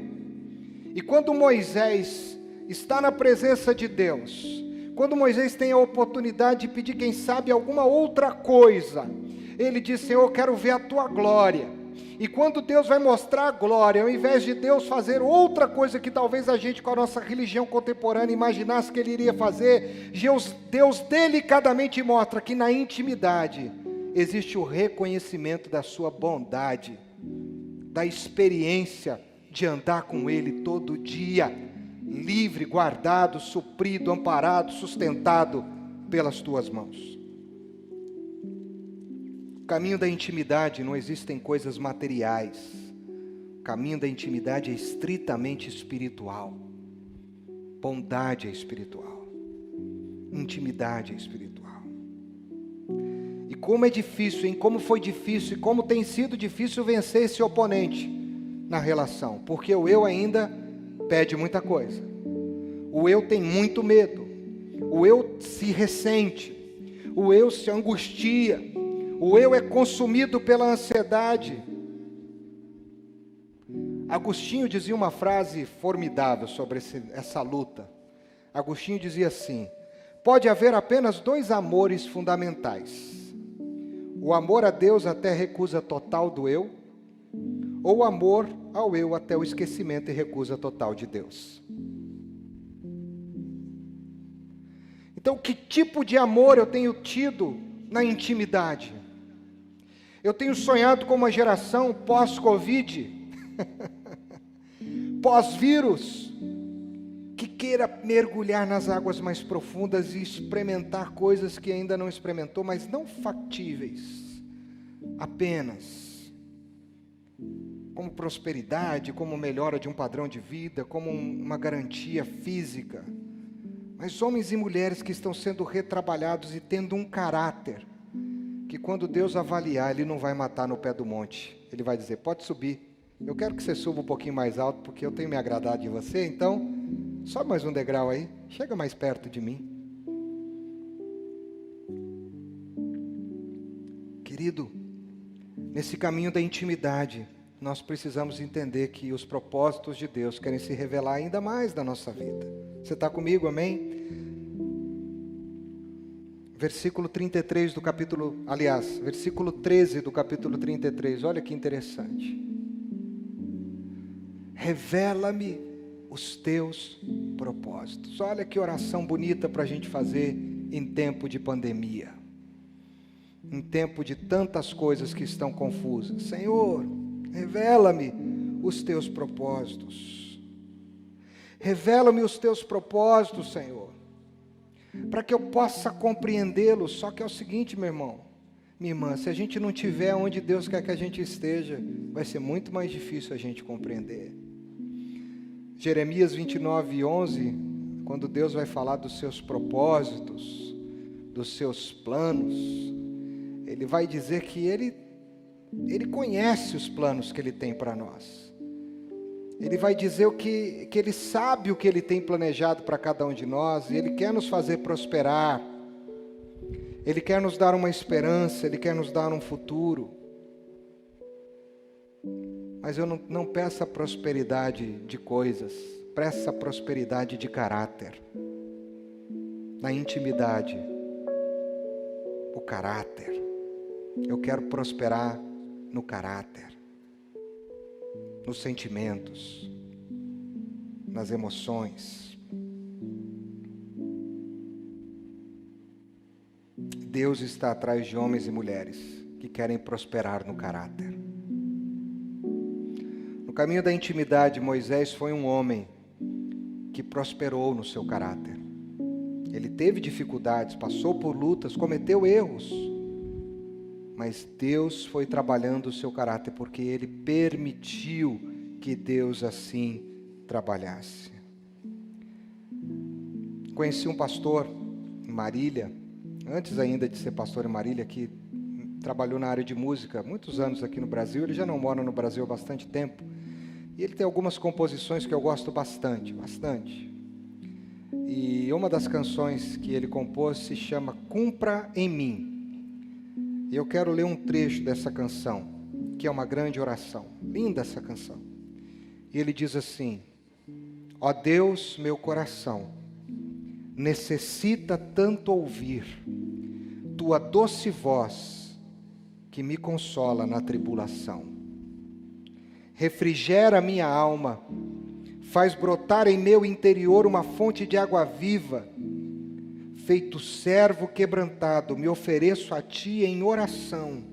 E quando Moisés está na presença de Deus, quando Moisés tem a oportunidade de pedir, quem sabe, alguma outra coisa, ele diz, Senhor, eu quero ver a tua glória. E quando Deus vai mostrar a glória, ao invés de Deus fazer outra coisa que talvez a gente, com a nossa religião contemporânea, imaginasse que Ele iria fazer, Deus delicadamente mostra que na intimidade existe o reconhecimento da sua bondade, da experiência de andar com Ele todo dia, livre, guardado, suprido, amparado, sustentado pelas tuas mãos. O caminho da intimidade não existem coisas materiais. O caminho da intimidade é estritamente espiritual. Bondade é espiritual. Intimidade é espiritual. E como é difícil, hein? Como foi difícil e como tem sido difícil vencer esse oponente na relação. Porque o eu ainda pede muita coisa. O eu tem muito medo. O eu se ressente. O eu se angustia. O eu é consumido pela ansiedade. Agostinho dizia uma frase formidável sobre essa luta. Agostinho dizia assim: pode haver apenas dois amores fundamentais. O amor a Deus até recusa total do eu, ou o amor ao eu até o esquecimento e recusa total de Deus. Então, que tipo de amor eu tenho tido na intimidade? Eu tenho sonhado com uma geração pós-Covid, pós-vírus, que queira mergulhar nas águas mais profundas e experimentar coisas que ainda não experimentou, mas não factíveis, apenas como prosperidade, como melhora de um padrão de vida, como uma garantia física. Mas homens e mulheres que estão sendo retrabalhados e tendo um caráter, que quando Deus avaliar, Ele não vai matar no pé do monte. Ele vai dizer, pode subir. Eu quero que você suba um pouquinho mais alto, porque eu tenho me agradado de você, então, sobe mais um degrau aí, chega mais perto de mim. Querido, nesse caminho da intimidade, nós precisamos entender que os propósitos de Deus querem se revelar ainda mais na nossa vida. Você está comigo, amém? Versículo 33 do capítulo, versículo 13 do capítulo 33, olha que interessante. Revela-me os teus propósitos. Olha que oração bonita para a gente fazer em tempo de pandemia. Em tempo de tantas coisas que estão confusas. Senhor, revela-me os teus propósitos. Revela-me os teus propósitos, Senhor, para que eu possa compreendê-los. Só que é o seguinte, meu irmão, minha irmã, se a gente não estiver onde Deus quer que a gente esteja, vai ser muito mais difícil a gente compreender. Jeremias 29:11, quando Deus vai falar dos seus propósitos dos seus planos, Ele vai dizer que Ele conhece os planos que Ele tem para nós. Ele vai dizer que Ele sabe o que Ele tem planejado para cada um de nós, e Ele quer nos fazer prosperar, Ele quer nos dar uma esperança, Ele quer nos dar um futuro. Mas eu não peço a prosperidade de coisas, peço a prosperidade de caráter, na intimidade, o caráter. Eu quero prosperar no caráter, nos sentimentos, nas emoções. Deus está atrás de homens e mulheres que querem prosperar no caráter. No caminho da intimidade, Moisés foi um homem que prosperou no seu caráter. Ele teve dificuldades, passou por lutas, cometeu erros, mas Deus foi trabalhando o seu caráter, porque Ele permitiu que Deus assim trabalhasse. Conheci um pastor em Marília, antes ainda de ser pastor em Marília, que trabalhou na área de música, muitos anos aqui no Brasil. Ele já não mora no Brasil há bastante tempo, e ele tem algumas composições que eu gosto bastante. E uma das canções que ele compôs se chama Cumpra em Mim. E eu quero ler um trecho dessa canção, que é uma grande oração. Linda essa canção. E ele diz assim: ó Deus, meu coração necessita tanto ouvir tua doce voz que me consola na tribulação. Refrigera minha alma, faz brotar em meu interior uma fonte de água viva. Feito servo quebrantado, me ofereço a Ti em oração.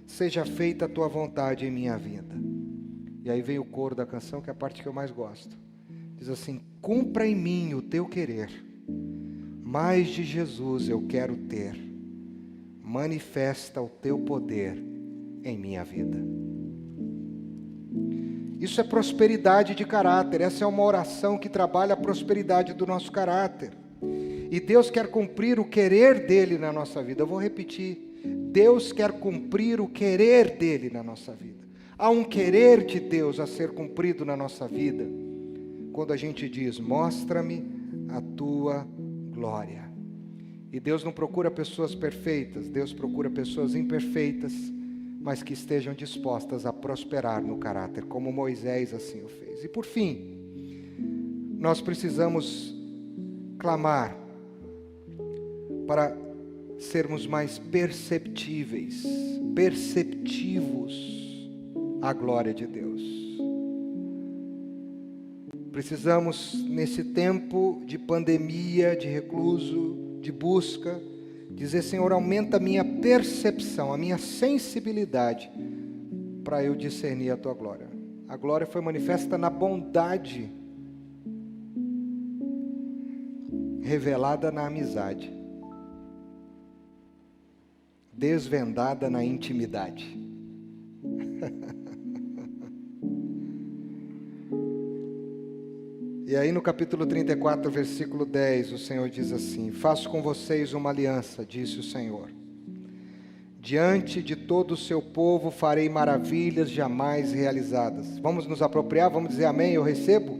Seja feita a Tua vontade em minha vida. E aí vem o coro da canção, que é a parte que eu mais gosto. Diz assim: cumpra em mim o Teu querer. Mais de Jesus eu quero ter. Manifesta o Teu poder em minha vida. Isso é prosperidade de caráter. Essa é uma oração que trabalha a prosperidade do nosso caráter. E Deus quer cumprir o querer dEle na nossa vida. Eu vou repetir. Deus quer cumprir o querer dEle na nossa vida. Há um querer de Deus a ser cumprido na nossa vida, quando a gente diz: mostra-me a Tua glória. E Deus não procura pessoas perfeitas, Deus procura pessoas imperfeitas, mas que estejam dispostas a prosperar no caráter, como Moisés assim o fez. E por fim, nós precisamos clamar para sermos mais perceptivos à glória de Deus. Precisamos, nesse tempo de pandemia, de recluso, de busca, dizer: Senhor, aumenta a minha percepção, a minha sensibilidade, para eu discernir a Tua glória. A glória foi manifesta na bondade, revelada na amizade, desvendada na intimidade. E aí no capítulo 34, versículo 10, o Senhor diz assim: faço com vocês uma aliança, disse o Senhor. Diante de todo o seu povo farei maravilhas jamais realizadas. Vamos nos apropriar, vamos dizer amém, eu recebo?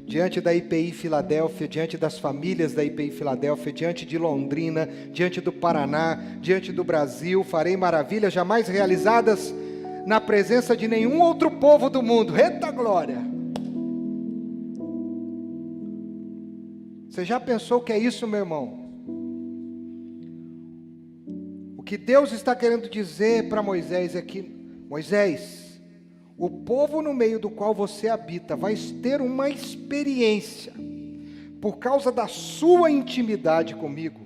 Diante da IPI Filadélfia, diante das famílias da IPI Filadélfia, diante de Londrina, diante do Paraná, diante do Brasil, farei maravilhas jamais realizadas na presença de nenhum outro povo do mundo. Eita glória! Você já pensou o que é isso, meu irmão? O que Deus está querendo dizer para Moisés é que: Moisés, o povo no meio do qual você habita vai ter uma experiência, por causa da sua intimidade comigo,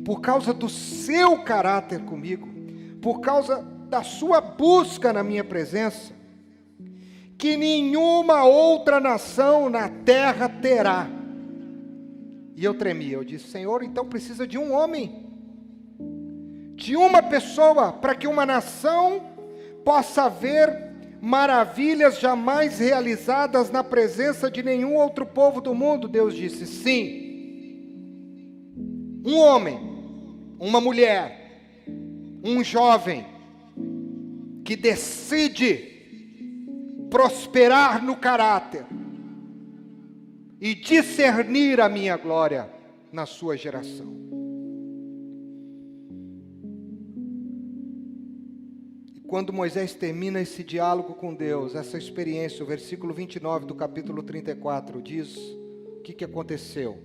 por causa do seu caráter comigo, por causa da sua busca na minha presença, que nenhuma outra nação na terra terá. E eu tremi, eu disse: Senhor, então precisa de um homem, de uma pessoa, para que uma nação possa ver maravilhas jamais realizadas na presença de nenhum outro povo do mundo. Deus disse: sim, um homem. uma mulher, um jovem que decide prosperar no caráter e discernir a minha glória na sua geração. E quando Moisés termina esse diálogo com Deus, essa experiência, o versículo 29 do capítulo 34 diz o que aconteceu.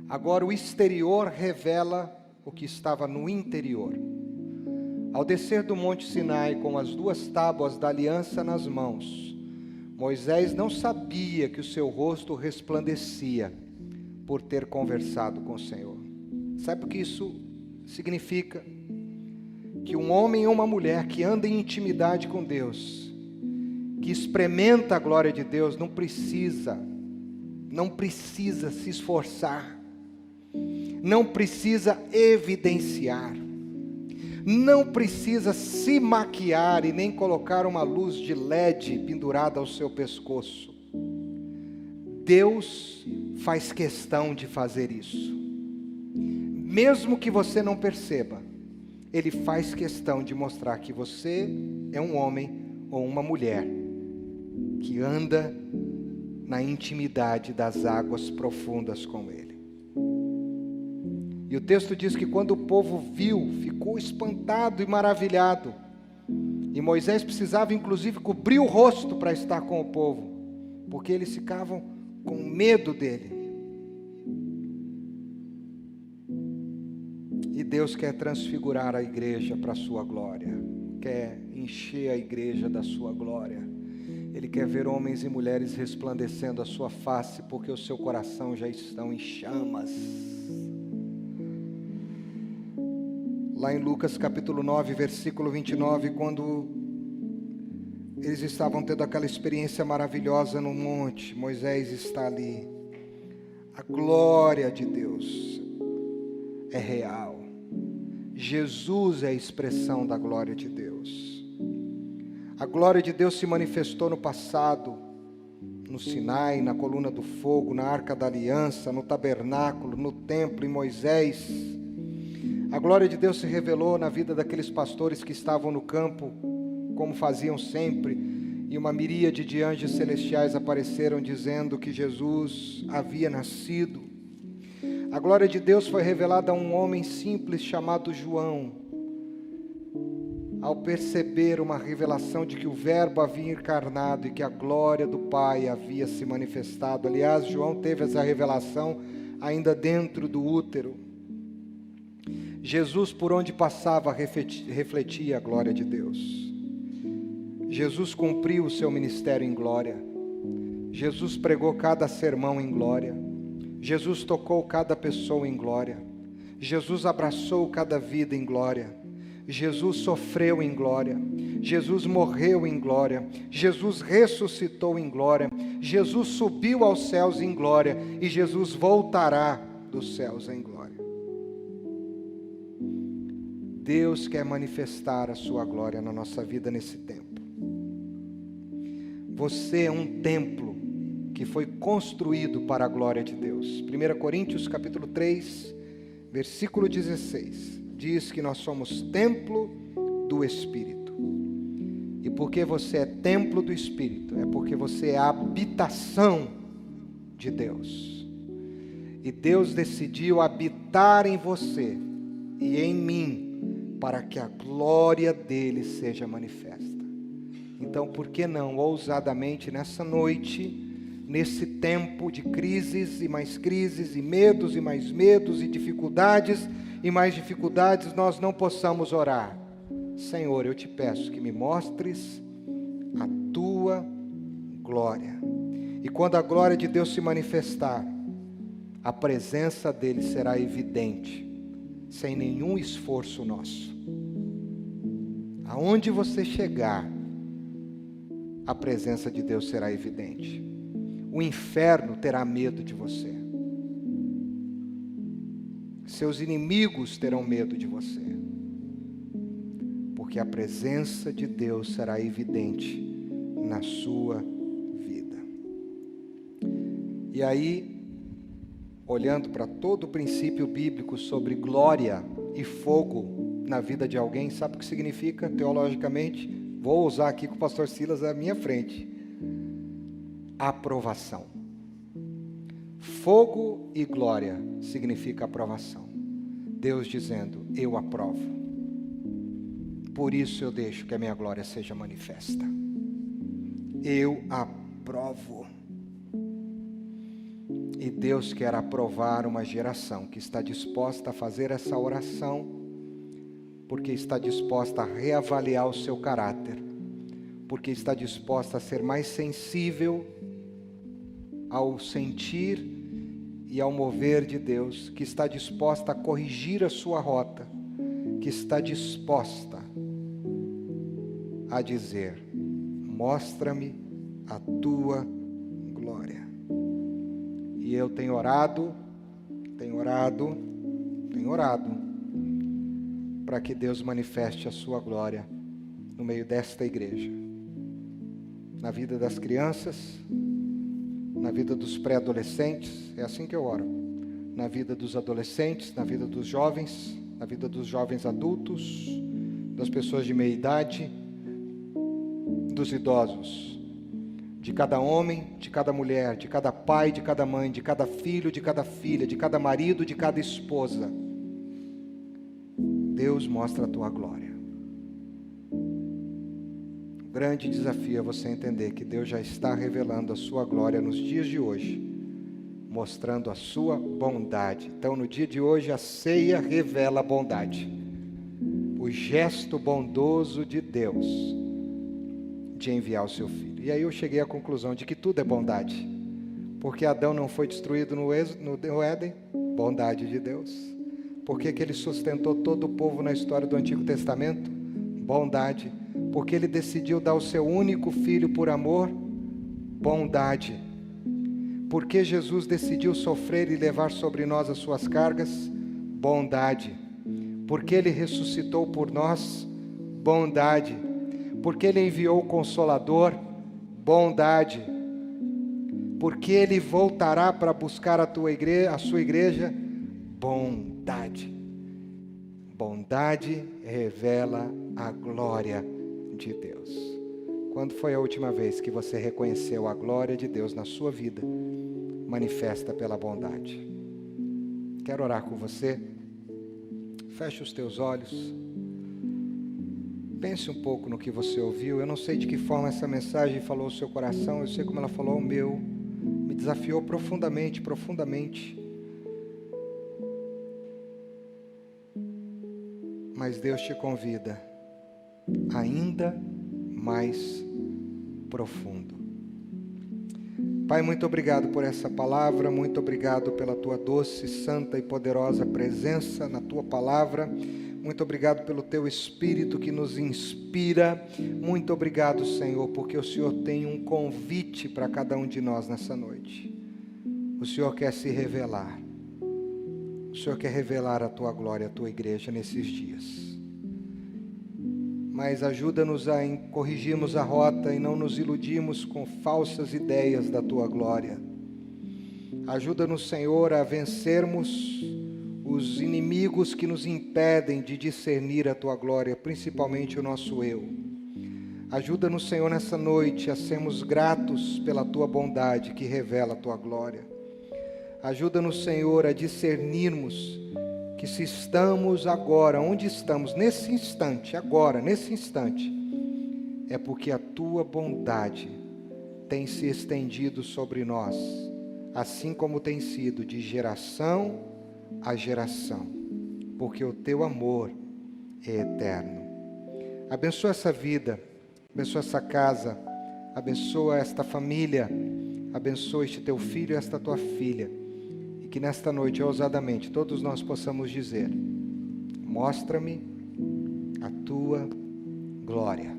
Agora o exterior revela o que estava no interior. Ao descer do monte Sinai com as 2 tábuas da aliança nas mãos, Moisés não sabia que o seu rosto resplandecia por ter conversado com o Senhor. Sabe o que isso significa? Que um homem ou uma mulher que anda em intimidade com Deus, que experimenta a glória de Deus, não precisa se esforçar, não precisa evidenciar, não precisa se maquiar e nem colocar uma luz de LED pendurada ao seu pescoço. Deus faz questão de fazer isso. Mesmo que você não perceba, Ele faz questão de mostrar que você é um homem ou uma mulher que anda na intimidade das águas profundas com Ele. E o texto diz que quando o povo viu, ficou espantado e maravilhado. E Moisés precisava inclusive cobrir o rosto para estar com o povo, porque eles ficavam com medo dele. E Deus quer transfigurar a igreja para a sua glória, quer encher a igreja da sua glória. Ele quer ver homens e mulheres resplandecendo a sua face, porque o seu coração já estão em chamas. Lá em Lucas capítulo 9, versículo 29, quando eles estavam tendo aquela experiência maravilhosa no monte, Moisés está ali. A glória de Deus é real. Jesus é a expressão da glória de Deus. A glória de Deus se manifestou no passado, no Sinai, na coluna do fogo, na arca da aliança, no tabernáculo, no templo, em Moisés. A glória de Deus se revelou na vida daqueles pastores que estavam no campo, como faziam sempre, e uma miríade de anjos celestiais apareceram dizendo que Jesus havia nascido. A glória de Deus foi revelada a um homem simples chamado João, ao perceber uma revelação de que o Verbo havia encarnado e que a glória do Pai havia se manifestado. Aliás, João teve essa revelação ainda dentro do útero. Jesus, por onde passava, refletia a glória de Deus. Jesus cumpriu o seu ministério em glória. Jesus pregou cada sermão em glória. Jesus tocou cada pessoa em glória. Jesus abraçou cada vida em glória. Jesus sofreu em glória. Jesus morreu em glória. Jesus ressuscitou em glória. Jesus subiu aos céus em glória. E Jesus voltará dos céus em glória. Deus quer manifestar a sua glória na nossa vida nesse tempo. Você é um templo que foi construído para a glória de Deus. 1 Coríntios capítulo 3, versículo 16, diz que nós somos templo do Espírito. E porque você é templo do Espírito, é porque você é a habitação de Deus. E Deus decidiu habitar em você e em mim, para que a glória dele seja manifesta. Então, por que não, ousadamente, nessa noite, nesse tempo de crises, e medos, e mais medos, e dificuldades, e mais dificuldades, nós não possamos orar. Senhor, eu te peço que me mostres a tua glória. E quando a glória de Deus se manifestar, a presença dele será evidente, sem nenhum esforço nosso. Aonde você chegar, a presença de Deus será evidente. O inferno terá medo de você. Seus inimigos terão medo de você. Porque a presença de Deus será evidente na sua vida. E aí, olhando para todo o princípio bíblico sobre glória, e fogo na vida de alguém, sabe o que significa teologicamente? Vou usar aqui com o pastor Silas à minha frente. Aprovação. Fogo e glória significa aprovação. Deus dizendo, eu aprovo. Por isso eu deixo que a minha glória seja manifesta. Eu aprovo. E Deus quer aprovar uma geração que está disposta a fazer essa oração, porque está disposta a reavaliar o seu caráter, porque está disposta a ser mais sensível ao sentir e ao mover de Deus, que está disposta a corrigir a sua rota, que está disposta a dizer, mostra-me a tua glória. E eu tenho orado para que Deus manifeste a sua glória no meio desta igreja, na vida das crianças, na vida dos pré-adolescentes, é assim que eu oro, na vida dos adolescentes, na vida dos jovens, na vida dos jovens adultos, das pessoas de meia idade, dos idosos, de cada homem, de cada mulher, de cada pai, de cada mãe, de cada filho, de cada filha, de cada marido, de cada esposa. Deus mostra a tua glória. O grande desafio é você entender que Deus já está revelando a sua glória nos dias de hoje, mostrando a sua bondade. Então, no dia de hoje, a ceia revela a bondade. O gesto bondoso de Deus de enviar o seu filho. E aí eu cheguei à conclusão de que tudo é bondade. Porque Adão não foi destruído no Éden, bondade de Deus. Porque que ele sustentou todo o povo na história do Antigo Testamento, bondade. Porque ele decidiu dar o seu único filho por amor, bondade. Porque Jesus decidiu sofrer e levar sobre nós as suas cargas, bondade. Porque ele ressuscitou por nós, bondade. Porque ele enviou o Consolador, bondade. Porque ele voltará para buscar a sua igreja, bondade. Bondade revela a glória de Deus. Quando foi a última vez que você reconheceu a glória de Deus na sua vida, manifesta pela bondade? Quero orar com você. Feche os teus olhos. Pense um pouco no que você ouviu. Eu não sei de que forma essa mensagem falou ao seu coração. Eu sei como ela falou ao meu. Me desafiou profundamente, profundamente. Mas Deus te convida ainda mais profundo. Pai, muito obrigado por essa palavra. Muito obrigado pela tua doce, santa e poderosa presença na tua palavra. Muito obrigado pelo teu Espírito que nos inspira. Muito obrigado, Senhor, porque o Senhor tem um convite para cada um de nós nessa noite. O Senhor quer se revelar. O Senhor quer revelar a tua glória, a tua igreja nesses dias. Mas ajuda-nos a corrigirmos a rota e não nos iludirmos com falsas ideias da tua glória. Ajuda-nos, Senhor, a vencermos os inimigos que nos impedem de discernir a tua glória, principalmente o nosso eu. Ajuda-nos, Senhor, nessa noite a sermos gratos pela tua bondade que revela a tua glória. Ajuda-nos, Senhor, a discernirmos que se estamos agora, onde estamos, nesse instante, agora, nesse instante, é porque a tua bondade tem se estendido sobre nós, assim como tem sido de geração a geração, porque o teu amor é eterno. Abençoa essa vida, abençoa essa casa, abençoa esta família, abençoa este teu filho e esta tua filha, e que nesta noite, ousadamente, todos nós possamos dizer: mostra-me a tua glória,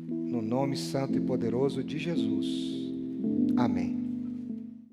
no nome santo e poderoso de Jesus. Amém.